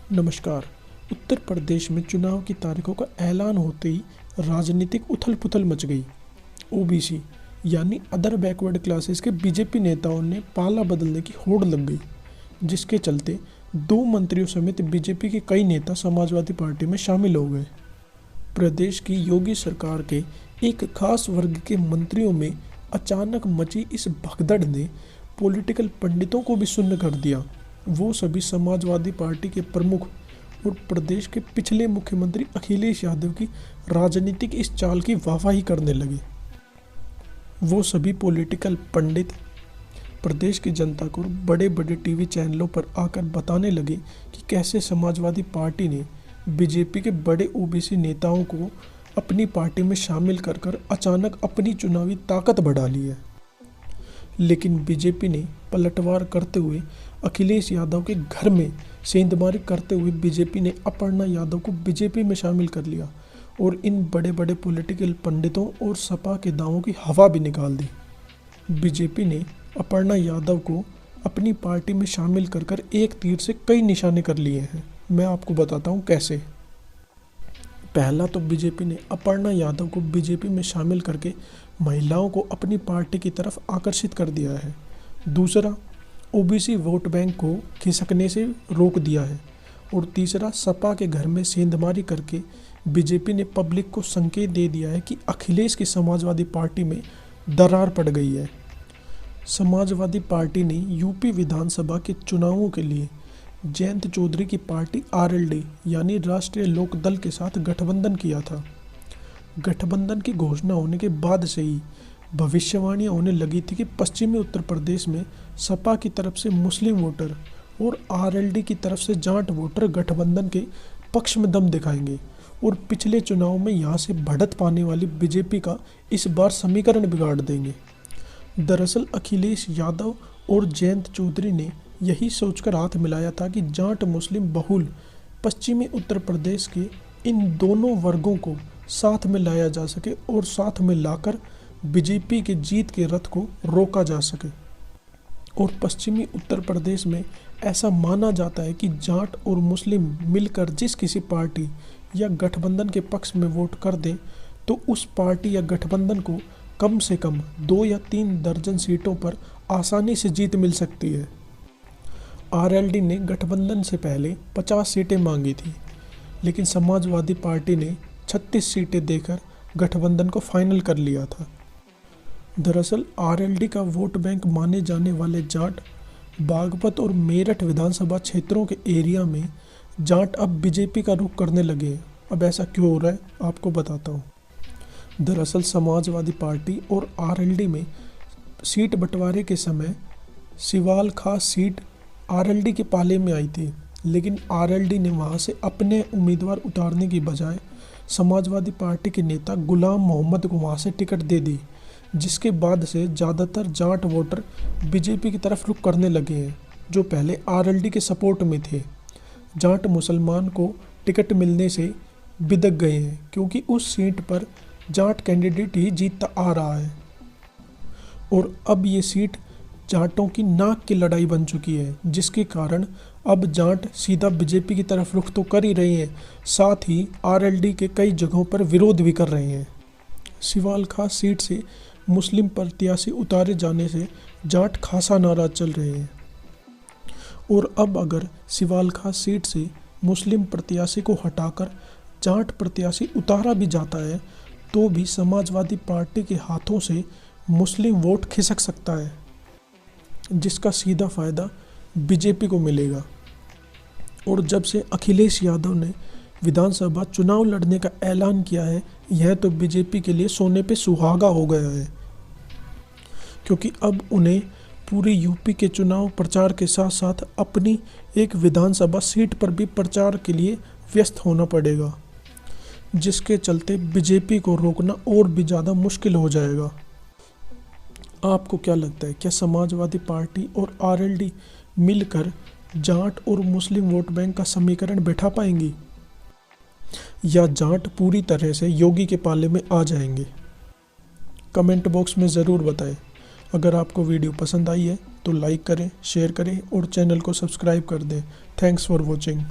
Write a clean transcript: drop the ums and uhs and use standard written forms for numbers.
नमस्कार। उत्तर प्रदेश में चुनाव की तारीखों का ऐलान होते ही राजनीतिक उथल-पुथल मच गई। ओबीसी यानी अदर बैकवर्ड क्लासेस के बीजेपी नेताओं ने पाला बदलने की होड़ लग गई, जिसके चलते 2 मंत्रियों समेत बीजेपी के कई नेता समाजवादी पार्टी में शामिल हो गए। प्रदेश की योगी सरकार के एक खास वर्ग के मंत्रियों में अचानक मची इस भगदड़ ने पॉलिटिकल पंडितों को भी सुन्न कर दिया। वो सभी समाजवादी पार्टी के प्रमुख और प्रदेश के पिछले मुख्यमंत्री अखिलेश यादव की राजनीतिक इस चाल की वाहवाही करने लगे। वो सभी पॉलिटिकल पंडित प्रदेश की जनता को बड़े बड़े टीवी चैनलों पर आकर बताने लगे कि कैसे समाजवादी पार्टी ने बीजेपी के बड़े ओबीसी नेताओं को अपनी पार्टी में शामिल कर अचानक अपनी चुनावी ताकत बढ़ा ली है। लेकिन बीजेपी ने पलटवार करते हुए अखिलेश यादव के घर में सेंधमारी करते हुए बीजेपी ने अपर्णा यादव को बीजेपी में शामिल कर लिया और इन बड़े बड़े पॉलिटिकल पंडितों और सपा के दावों की हवा भी निकाल दी। बीजेपी ने अपर्णा यादव को अपनी पार्टी में शामिल कर एक तीर से कई निशाने कर लिए हैं। मैं आपको बताता हूँ कैसे। पहला तो बीजेपी ने अपर्णा यादव को बीजेपी में शामिल करके महिलाओं को अपनी पार्टी की तरफ आकर्षित कर दिया है। दूसरा, ओबीसी वोट बैंक को खिसकने से रोक दिया है। और तीसरा, सपा के घर में सेंधमारी करके बीजेपी ने पब्लिक को संकेत दे दिया है कि अखिलेश की समाजवादी पार्टी में दरार पड़ गई है। समाजवादी पार्टी ने यूपी विधानसभा के चुनावों के लिए जयंत चौधरी की पार्टी आरएलडी यानी राष्ट्रीय लोकदल के साथ गठबंधन किया था। गठबंधन की घोषणा होने के बाद से ही भविष्यवाणियां होने लगी थी कि पश्चिमी उत्तर प्रदेश में सपा की तरफ से मुस्लिम वोटर और आरएलडी की तरफ से जाट वोटर गठबंधन के पक्ष में दम दिखाएंगे और पिछले चुनाव में यहां से बढ़त पाने वाली बीजेपी का इस बार समीकरण बिगाड़ देंगे। दरअसल अखिलेश यादव और जयंत चौधरी ने यही सोचकर हाथ मिलाया था कि जाट मुस्लिम बहुल पश्चिमी उत्तर प्रदेश के इन दोनों वर्गों को साथ में लाया जा सके और साथ में लाकर बीजेपी के जीत के रथ को रोका जा सके। और पश्चिमी उत्तर प्रदेश में ऐसा माना जाता है कि जाट और मुस्लिम मिलकर जिस किसी पार्टी या गठबंधन के पक्ष में वोट कर दें तो उस पार्टी या गठबंधन को कम से कम 2 या 3 दर्जन सीटों पर आसानी से जीत मिल सकती है। आरएलडी ने गठबंधन से पहले 50 सीटें मांगी थी, लेकिन समाजवादी पार्टी ने 36 सीटें देकर गठबंधन को फाइनल कर लिया था। दरअसल आरएलडी का वोट बैंक माने जाने वाले जाट बागपत और मेरठ विधानसभा क्षेत्रों के एरिया में जाट अब बीजेपी का रुख करने लगे हैं। अब ऐसा क्यों हो रहा है आपको बताता हूँ। दरअसल समाजवादी पार्टी और आरएलडी में सीट बंटवारे के समय सिवाल खास सीट आरएलडी के पाले में आई थी, लेकिन आरएलडी ने वहां से अपने उम्मीदवार उतारने की बजाय समाजवादी पार्टी के नेता गुलाम मोहम्मद को वहां से टिकट दे दी, जिसके बाद से ज़्यादातर जाट वोटर बीजेपी की तरफ रुख करने लगे हैं जो पहले आरएलडी के सपोर्ट में थे। जाट मुसलमान को टिकट मिलने से बिदक गए हैं क्योंकि उस सीट पर जाट कैंडिडेट ही जीतता आ रहा है और अब ये सीट जाटों की नाक की लड़ाई बन चुकी है, जिसके कारण अब जाट सीधा बीजेपी की तरफ रुख तो कर ही रहे हैं, साथ ही आरएलडी के कई जगहों पर विरोध भी कर रहे हैं। सिवाल खास सीट से मुस्लिम प्रत्याशी उतारे जाने से जाट खासा नाराज चल रहे हैं और अब अगर सिवाल खास सीट से मुस्लिम प्रत्याशी को हटाकर जाट प्रत्याशी उतारा भी जाता है तो भी समाजवादी पार्टी के हाथों से मुस्लिम वोट खिसक सकता है, जिसका सीधा फायदा बीजेपी को मिलेगा। और जब से अखिलेश यादव ने विधानसभा चुनाव लड़ने का ऐलान किया है, यह तो बीजेपी के लिए सोने पे सुहागा हो गया है, क्योंकि अब उन्हें पूरे यूपी के चुनाव प्रचार के साथ साथ अपनी एक विधानसभा सीट पर भी प्रचार के लिए व्यस्त होना पड़ेगा, जिसके चलते बीजेपी को रोकना और भी ज़्यादा मुश्किल हो जाएगा। आपको क्या लगता है, क्या समाजवादी पार्टी और आरएलडी मिलकर जाट और मुस्लिम वोट बैंक का समीकरण बैठा पाएंगी या जाट पूरी तरह से योगी के पाले में आ जाएंगे? कमेंट बॉक्स में ज़रूर बताएं। अगर आपको वीडियो पसंद आई है तो लाइक करें, शेयर करें और चैनल को सब्सक्राइब कर दें। Thanks for watching.